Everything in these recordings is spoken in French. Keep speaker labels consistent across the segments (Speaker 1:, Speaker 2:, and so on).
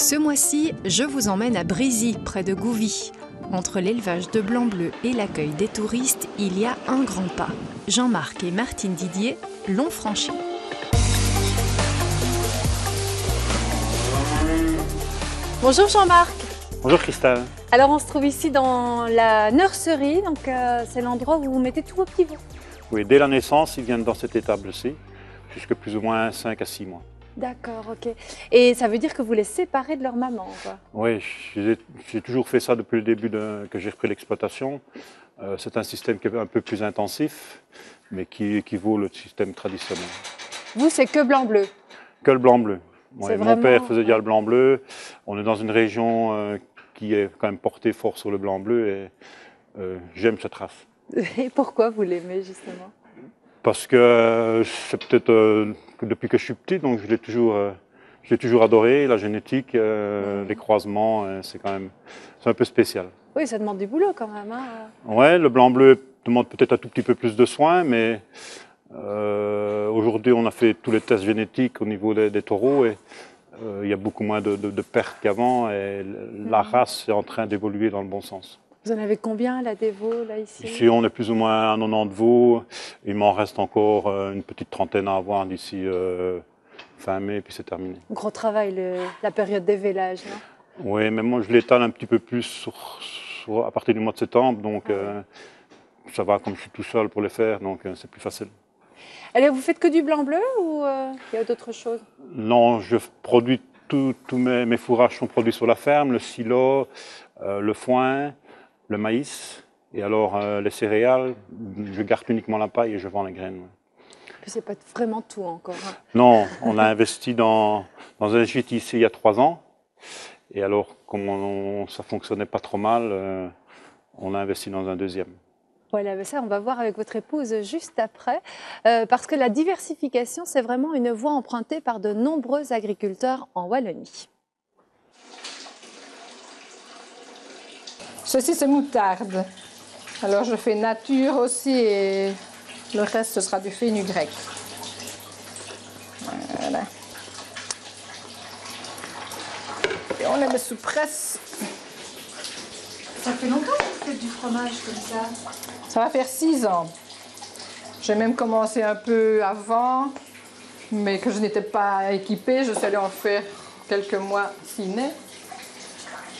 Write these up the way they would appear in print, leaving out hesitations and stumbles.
Speaker 1: Ce mois-ci, je vous emmène à Brizy, près de Gouvy. Entre l'élevage de blanc-bleu et l'accueil des touristes, il y a un grand pas. Jean-Marc et Martine Didier l'ont franchi. Bonjour Jean-Marc.
Speaker 2: Bonjour Christelle.
Speaker 1: Alors on se trouve ici dans la nurserie, donc c'est l'endroit où vous mettez tous vos petits veaux.
Speaker 2: Oui, dès la naissance, ils viennent dans cette étable-ci, jusqu'à plus ou moins 5 à 6 mois.
Speaker 1: D'accord, ok. Et ça veut dire que vous les séparez de leur maman, quoi?
Speaker 2: Oui, j'ai toujours fait ça depuis le début que j'ai repris l'exploitation. C'est un système qui est un peu plus intensif, mais qui équivaut au système traditionnel.
Speaker 1: Vous, c'est que blanc-bleu?
Speaker 2: Que le blanc-bleu. Ouais,
Speaker 1: Vraiment...
Speaker 2: Mon père faisait déjà le blanc-bleu. On est dans une région qui est quand même portée fort sur le blanc-bleu et j'aime cette race.
Speaker 1: Et pourquoi vous l'aimez justement?
Speaker 2: Parce que c'est peut-être depuis que je suis petit, donc je l'ai toujours adoré. La génétique, les croisements, c'est un peu spécial.
Speaker 1: Oui, ça demande du boulot quand même. Hein.
Speaker 2: Ouais, le blanc-bleu demande peut-être un tout petit peu plus de soins, mais aujourd'hui on a fait tous les tests génétiques au niveau des taureaux et il y a beaucoup moins de pertes qu'avant et la race est en train d'évoluer dans le bon sens.
Speaker 1: Vous en avez combien là des veaux là ici?
Speaker 2: Ici on est plus ou moins à 90 veaux, il m'en reste encore une petite trentaine à avoir d'ici fin mai, puis c'est terminé.
Speaker 1: Gros travail, la période d'évélage, non?
Speaker 2: Oui, mais moi je l'étale un petit peu plus à partir du mois de septembre, donc ça va comme je suis tout seul pour les faire, donc c'est plus facile.
Speaker 1: Allez, vous faites que du blanc-bleu ou il y a d'autres choses?
Speaker 2: Non, je produis tous mes fourrages sont produits sur la ferme, le silo, le foin, le maïs, et alors les céréales, je garde uniquement la paille et je vends les graines.
Speaker 1: Puis c'est pas vraiment tout encore. Hein.
Speaker 2: Non, on a investi dans un gîte ici il y a 3 ans, et alors comme ça fonctionnait pas trop mal, on a investi dans un deuxième.
Speaker 1: Voilà, mais ça, on va voir avec votre épouse juste après, parce que la diversification, c'est vraiment une voie empruntée par de nombreux agriculteurs en Wallonie.
Speaker 3: Ceci, c'est moutarde. Alors, je fais nature aussi et le reste, ce sera du fenugrec. Voilà. Et on les met sous presse.
Speaker 1: Ça fait longtemps que vous faites du fromage comme ça?
Speaker 3: Ça va faire 6 ans. J'ai même commencé un peu avant, mais que je n'étais pas équipée. Je suis allée en faire quelques mois ciné.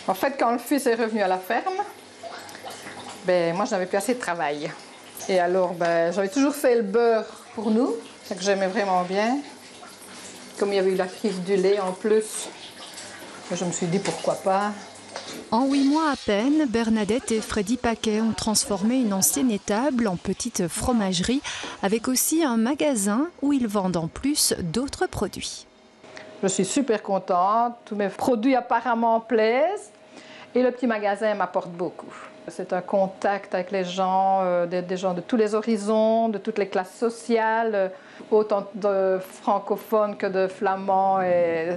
Speaker 3: En fait, quand le fils est revenu à la ferme, moi, je n'avais plus assez de travail. Et alors, j'avais toujours fait le beurre pour nous, ce que j'aimais vraiment bien. Comme il y avait eu la crise du lait en plus, je me suis dit pourquoi pas.
Speaker 1: En 8 mois à peine, Bernadette et Freddy Paquet ont transformé une ancienne étable en petite fromagerie, avec aussi un magasin où ils vendent en plus d'autres produits.
Speaker 3: Je suis super contente, tous mes produits apparemment plaisent et le petit magasin m'apporte beaucoup. C'est un contact avec les gens, des gens de tous les horizons, de toutes les classes sociales, autant de francophones que de flamands. Et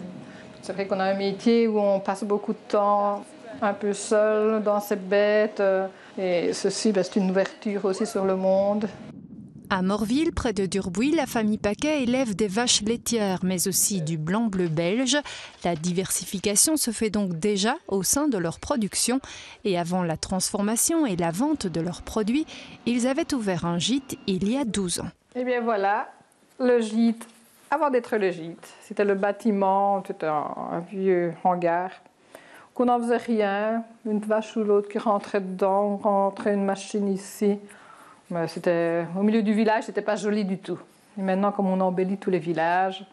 Speaker 3: c'est vrai qu'on a un métier où on passe beaucoup de temps un peu seul dans ces bêtes et ceci, c'est une ouverture aussi sur le monde.
Speaker 1: À Morville, près de Durbuy, la famille Paquet élève des vaches laitières, mais aussi du blanc-bleu belge. La diversification se fait donc déjà au sein de leur production. Et avant la transformation et la vente de leurs produits, ils avaient ouvert un gîte il y a 12 ans.
Speaker 3: Eh bien voilà, le gîte, avant d'être le gîte, c'était le bâtiment, c'était un vieux hangar, qu'on n'en faisait rien, une vache ou l'autre qui rentrait dedans, on rentrait une machine ici. C'était au milieu du village, c'était pas joli du tout. Et maintenant, comme on embellit tous les villages,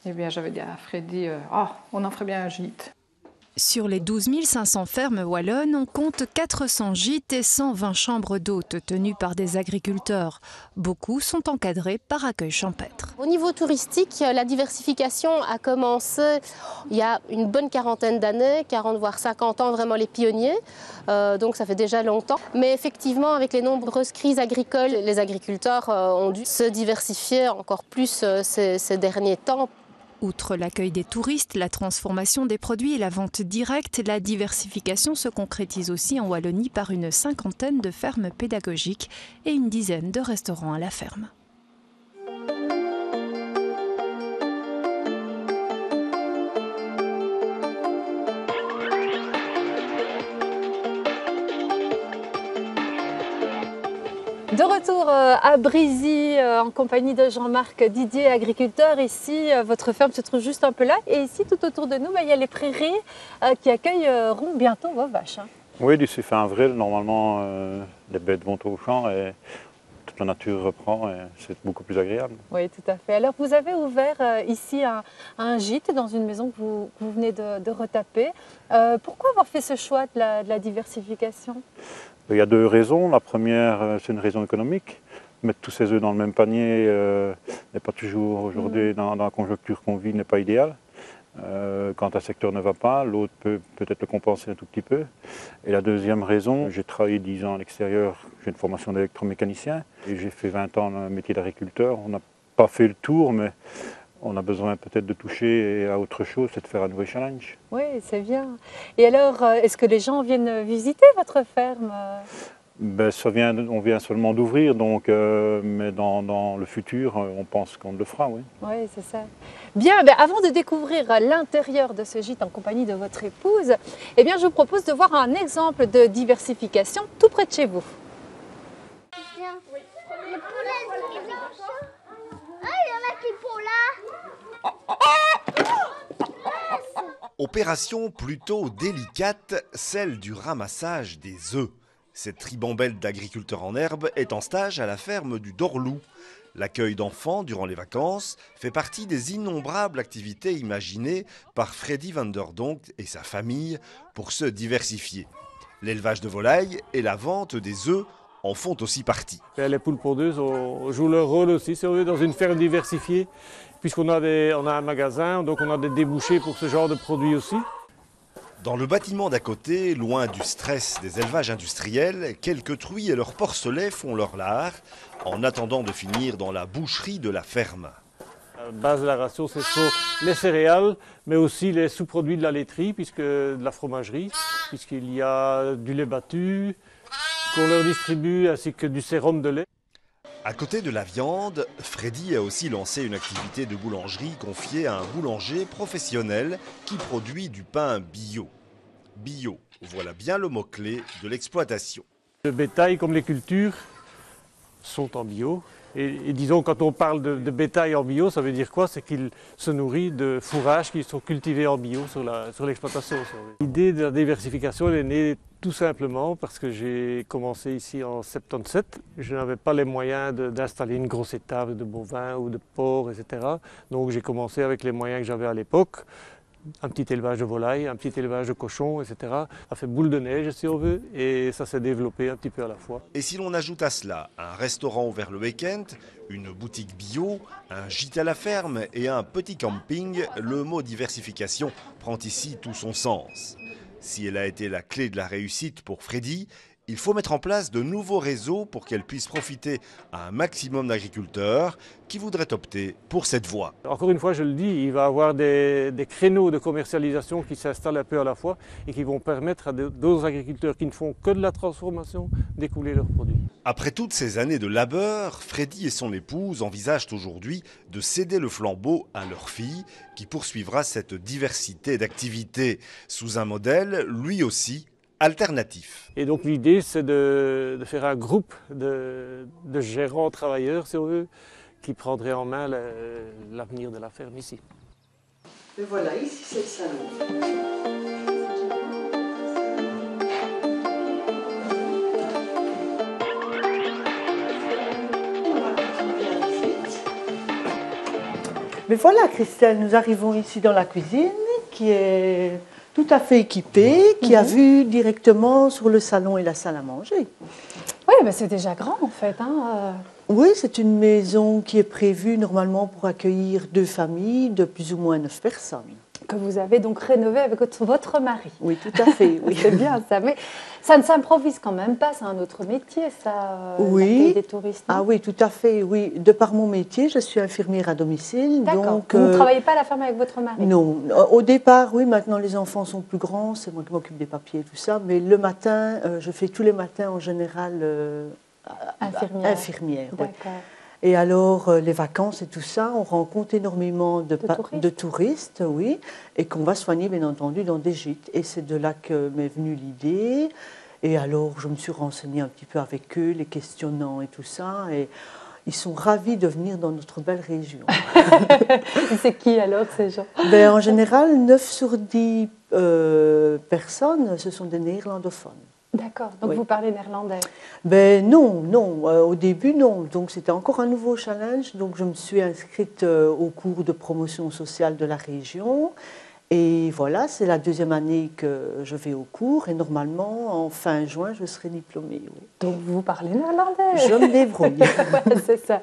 Speaker 3: eh bien, j'avais dit à Freddy, on en ferait bien un gîte.
Speaker 1: Sur les 12 500 fermes wallonnes, on compte 400 gîtes et 120 chambres d'hôtes tenues par des agriculteurs. Beaucoup sont encadrés par accueil champêtre.
Speaker 4: Au niveau touristique, la diversification a commencé il y a une bonne quarantaine d'années, 40 voire 50 ans, vraiment les pionniers. Donc ça fait déjà longtemps. Mais effectivement, avec les nombreuses crises agricoles, les agriculteurs ont dû se diversifier encore plus ces derniers temps.
Speaker 1: Outre l'accueil des touristes, la transformation des produits et la vente directe, la diversification se concrétise aussi en Wallonie par une 50aine de fermes pédagogiques et une dizaine de restaurants à la ferme. De retour à Brizy en compagnie de Jean-Marc Didier, agriculteur. Ici, votre ferme se trouve juste un peu là. Et ici, tout autour de nous, il y a les prairies qui accueilleront bientôt vos vaches.
Speaker 2: Oui, d'ici fin avril, normalement, les bêtes vont au champ et toute la nature reprend et c'est beaucoup plus agréable.
Speaker 1: Oui, tout à fait. Alors, vous avez ouvert ici un gîte dans une maison que vous venez de retaper. Pourquoi avoir fait ce choix de la diversification?
Speaker 2: Il y a deux raisons. La première, c'est une raison économique. Mettre tous ses œufs dans le même panier n'est pas toujours aujourd'hui, dans la conjoncture qu'on vit, n'est pas idéal. Quand un secteur ne va pas, l'autre peut peut-être le compenser un tout petit peu. Et la deuxième raison, j'ai travaillé 10 ans à l'extérieur, j'ai une formation d'électromécanicien et j'ai fait 20 ans le métier d'agriculteur. On n'a pas fait le tour, mais on a besoin peut-être de toucher à autre chose, c'est de faire un nouveau challenge.
Speaker 1: Oui, c'est bien. Et alors, est-ce que les gens viennent visiter votre ferme?
Speaker 2: Ben, on vient seulement d'ouvrir, donc, mais dans le futur, on pense qu'on le fera, oui.
Speaker 1: Oui, c'est ça. Bien, avant de découvrir l'intérieur de ce gîte en compagnie de votre épouse, eh bien, je vous propose de voir un exemple de diversification tout près de chez vous.
Speaker 5: Bien. Oui. Les poulets, les vaches. Ah, il y en a qui font là.
Speaker 6: Opération plutôt délicate, celle du ramassage des œufs. Cette ribambelle d'agriculteurs en herbe est en stage à la ferme du Dorlou. L'accueil d'enfants durant les vacances fait partie des innombrables activités imaginées par Freddy van der Donk et sa famille pour se diversifier. L'élevage de volailles et la vente des œufs en font aussi partie.
Speaker 7: Les poules pondeuses jouent leur rôle aussi, si on veut, dans une ferme diversifiée, puisqu'on a un magasin, donc on a des débouchés pour ce genre de produits aussi.
Speaker 6: Dans le bâtiment d'à côté, loin du stress des élevages industriels, quelques truies et leurs porcelets font leur lard, en attendant de finir dans la boucherie de la ferme.
Speaker 7: La base de la ration, ce sont les céréales, mais aussi les sous-produits de la laiterie, de la fromagerie, puisqu'il y a du lait battu qu'on leur distribue, ainsi que du sérum de lait.
Speaker 6: À côté de la viande, Freddy a aussi lancé une activité de boulangerie confiée à un boulanger professionnel qui produit du pain bio. Bio, voilà bien le mot-clé de l'exploitation.
Speaker 7: Le bétail comme les cultures sont en bio. Et disons, quand on parle de bétail en bio, ça veut dire quoi? C'est qu'il se nourrit de fourrages qui sont cultivés en bio sur l'exploitation. L'idée de la diversification elle est née tout simplement parce que j'ai commencé ici en 77. Je n'avais pas les moyens d'installer une grosse étable de bovins ou de porcs, etc. Donc j'ai commencé avec les moyens que j'avais à l'époque. Un petit élevage de volailles, un petit élevage de cochons, etc. Ça fait boule de neige si on veut et ça s'est développé un petit peu à la fois.
Speaker 6: Et si l'on ajoute à cela un restaurant ouvert le week-end, une boutique bio, un gîte à la ferme et un petit camping, le mot diversification prend ici tout son sens. Si elle a été la clé de la réussite pour Freddy, il faut mettre en place de nouveaux réseaux pour qu'elle puisse profiter à un maximum d'agriculteurs qui voudraient opter pour cette voie.
Speaker 7: Encore une fois, je le dis, il va y avoir des créneaux de commercialisation qui s'installent un peu à la fois et qui vont permettre à d'autres agriculteurs qui ne font que de la transformation d'écouler leurs produits.
Speaker 6: Après toutes ces années de labeur, Freddy et son épouse envisagent aujourd'hui de céder le flambeau à leur fille qui poursuivra cette diversité d'activités sous un modèle, lui aussi, alternatif.
Speaker 7: Et donc l'idée c'est de faire un groupe de gérants travailleurs, si on veut, qui prendraient en main l'avenir de la ferme ici.
Speaker 8: Et voilà, ici c'est le salon. Mais voilà Christelle, nous arrivons ici dans la cuisine qui est tout à fait équipée, qui a vue directement sur le salon et la salle à manger.
Speaker 1: Oui, mais c'est déjà grand en fait.
Speaker 8: Oui, c'est une maison qui est prévue normalement pour accueillir 2 familles de plus ou moins 9 personnes.
Speaker 1: Que vous avez donc rénové avec votre mari.
Speaker 8: Oui, tout à fait. Oui.
Speaker 1: C'est bien ça, mais ça ne s'improvise quand même pas, c'est un autre métier ça, l'accueil des touristes.
Speaker 8: Ah oui, tout à fait, oui. De par mon métier, je suis infirmière à domicile.
Speaker 1: D'accord, vous ne travaillez pas à la ferme avec votre mari?
Speaker 8: Non, au départ, oui, maintenant les enfants sont plus grands, c'est moi qui m'occupe des papiers et tout ça, mais le matin, je fais tous les matins en général infirmière.
Speaker 1: D'accord.
Speaker 8: Oui. Et alors, les vacances et tout ça, on rencontre énormément de touristes, oui, et qu'on va soigner, bien entendu, dans des gîtes. Et c'est de là que m'est venue l'idée. Et alors, je me suis renseignée un petit peu avec eux, les questionnant et tout ça. Et ils sont ravis de venir dans notre belle région.
Speaker 9: C'est qui alors ces gens?
Speaker 8: En général, 9 sur 10 personnes, ce sont des néerlandophones.
Speaker 9: D'accord, donc vous parlez néerlandais?
Speaker 8: Non, au début non. Donc c'était encore un nouveau challenge. Donc je me suis inscrite au cours de promotion sociale de la région. Et voilà, c'est la 2e année que je vais au cours et normalement, en fin juin, je serai diplômée. Oui.
Speaker 9: Donc vous parlez néerlandais?
Speaker 8: Je me débrouille.
Speaker 9: Ouais, c'est ça.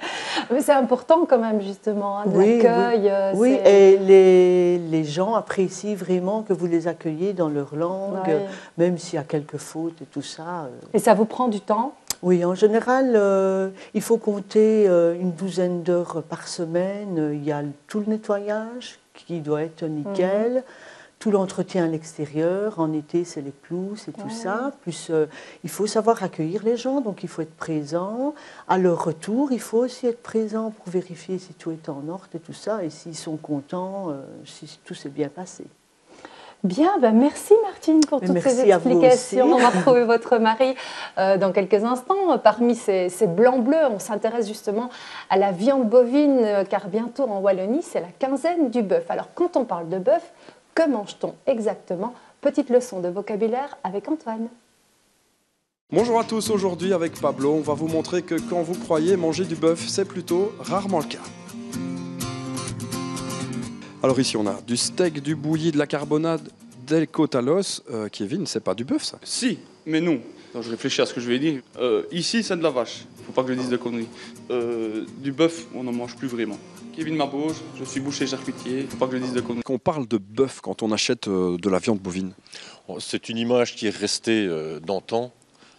Speaker 9: Mais c'est important quand même justement, de l'accueil.
Speaker 8: Oui, et les gens apprécient vraiment que vous les accueilliez dans leur langue, même s'il y a quelques fautes et tout ça.
Speaker 9: Et ça vous prend du temps?
Speaker 8: Oui, en général, il faut compter une 12aine d'heures par semaine. Il y a tout le nettoyage qui doit être nickel, tout l'entretien à l'extérieur. En été, c'est les pelouses et tout ça. Plus, il faut savoir accueillir les gens, donc il faut être présent. À leur retour, il faut aussi être présent pour vérifier si tout est en ordre et tout ça, et s'ils sont contents, si tout s'est bien passé.
Speaker 9: Bien, merci Martine pour toutes ces explications. On va retrouver votre mari dans quelques instants. Parmi ces blancs bleus, on s'intéresse justement à la viande bovine, car bientôt en Wallonie, c'est la quinzaine du bœuf. Alors quand on parle de bœuf, que mange-t-on exactement? Petite leçon de vocabulaire avec Antoine.
Speaker 10: Bonjour à tous, aujourd'hui avec Pablo, on va vous montrer que quand vous croyez manger du bœuf, c'est plutôt rarement le cas. Alors ici on a du steak, du bouilli, de la carbonade, des côtes à l'os. Kevin, c'est pas du bœuf ça?
Speaker 11: Si, mais non. Alors, je réfléchis à ce que je vais dire. Ici c'est de la vache, faut pas que je dise de conneries. Du bœuf, on n'en mange plus vraiment. Kevin Mabauge, je suis boucher charcutier, faut pas que je dise de conneries.
Speaker 10: Qu'on parle de bœuf quand on achète de la viande bovine?
Speaker 12: C'est une image qui est restée d'antan.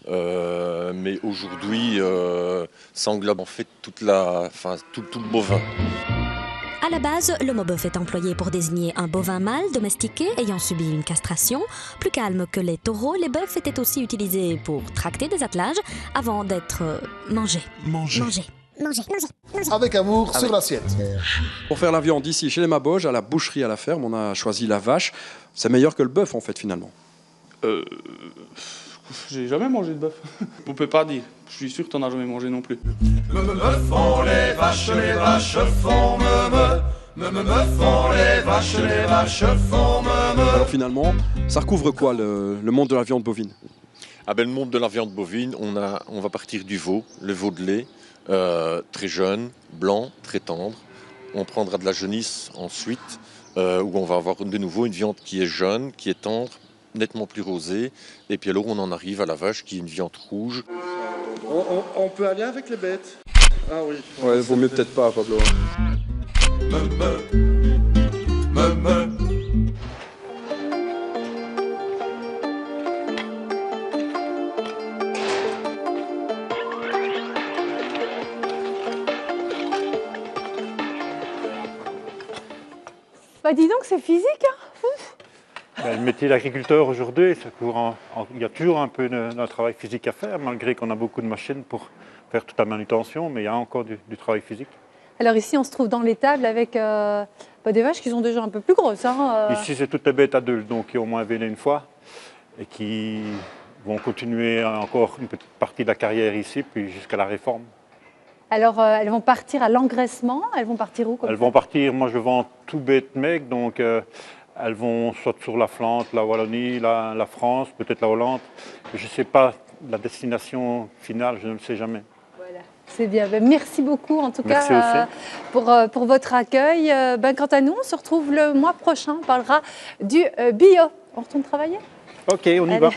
Speaker 12: Mais aujourd'hui, ça englobe en fait tout le bovin.
Speaker 13: À la base, le mot bœuf est employé pour désigner un bovin mâle domestiqué ayant subi une castration. Plus calme que les taureaux, les bœufs étaient aussi utilisés pour tracter des attelages avant d'être mangés. Manger.
Speaker 14: Avec amour sur l'assiette.
Speaker 10: Pour faire la viande ici, chez les Mabauge, à la boucherie à la ferme, on a choisi la vache. C'est meilleur que le bœuf en fait finalement.
Speaker 11: J'ai jamais mangé de bœuf. On peut pas dire. Je suis sûr que t'en as jamais mangé non plus.
Speaker 15: Me font les vaches font me font les vaches font me.
Speaker 10: Alors finalement, ça recouvre quoi le monde de la viande bovine?
Speaker 12: Le monde de la viande bovine, on va partir du veau, le veau de lait, très jeune, blanc, très tendre. On prendra de la jaunisse ensuite, où on va avoir de nouveau une viande qui est jeune, qui est tendre, nettement plus rosée. Et puis alors on en arrive à la vache qui est une viande rouge.
Speaker 14: On peut aller avec les bêtes? Ah oui.
Speaker 10: Ouais, vaut mieux peut-être pas, Pablo.
Speaker 9: Bah dis donc, c'est physique, hein?
Speaker 2: Le métier d'agriculteur aujourd'hui, il y a toujours un peu d'un travail physique à faire, malgré qu'on a beaucoup de machines pour faire toute la manutention, mais il y a encore du travail physique.
Speaker 9: Alors ici, on se trouve dans l'étable avec des vaches qui sont déjà un peu plus grosses.
Speaker 2: Ici, c'est toutes les bêtes adultes, donc qui ont au moins véné une fois et qui vont continuer encore une petite partie de la carrière ici, puis jusqu'à la réforme.
Speaker 9: Alors, elles vont partir à l'engraissement. Elles vont partir où comme
Speaker 2: Elles vont partir, moi je vends tout bête mec, donc elles vont soit sur la Flandre, la Wallonie, la France, peut-être la Hollande. Je ne sais pas la destination finale, je ne le sais jamais.
Speaker 9: Voilà, c'est bien. Merci beaucoup en tout cas pour votre accueil. Quant à nous, on se retrouve le mois prochain. On parlera du bio. On retourne travailler?
Speaker 2: Ok, on y va.